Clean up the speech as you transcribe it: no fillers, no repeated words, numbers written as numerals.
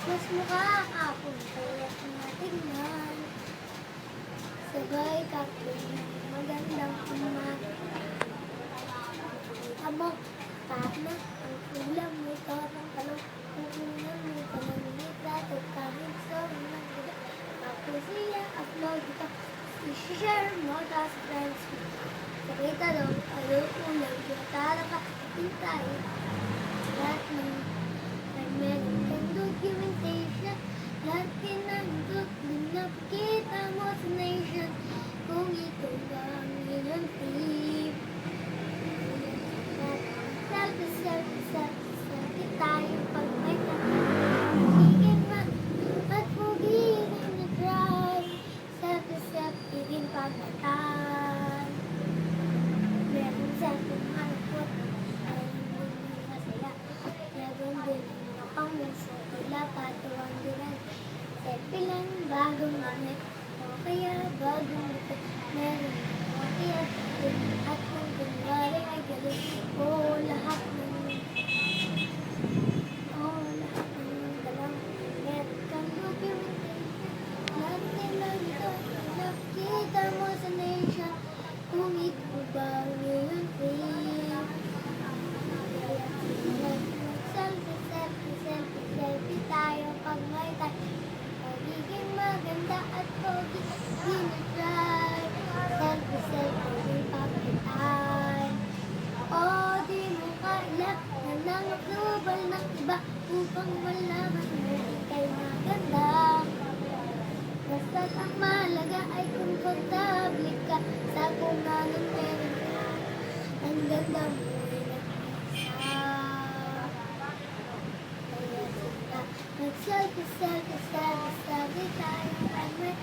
Mas mukha kapon kaya't matignan. Sabay kapon ng magandang umat. Abang, paano ang ulam mo torong talong. Pupunan mo pananita at kahit sa unang gila. Tapos siya upload ito. I-share mo sa friends mo. Sabay talong, ulam, tala ka, hintay. Lahat ng meron kang documentation. Lahat kinandot na nakikita mo sa nation. Kung ito ba ang iyong tip. Selfie tayo pag may higit man at pugin na cry. Selfie rin pagkatan. Meron selfie malapot ay hindi masaya. Meron din ang muso tula patuwang dinan. Selfie lang bagong gamit o kaya bagong lupit. Meron o kaya at kung kunwari ay galit o lahat ng dalang meron kang documentation. Lahat nila ito nakita mo sa nation. Kung ito ba ang iyong dream. Selfie tayo pag may tayo. Pagiging maganda at pogi, tinatry. Selfie rin pakitaan. O di mo kailap na nang-approval ng iba upang malaman mo ika'y maganda. Basta't ang mahalaga ay komportable ka sa kung anong meron ka. Ang ganda mo ay nag-isa. Kaya sila mag-selfie tayo pag may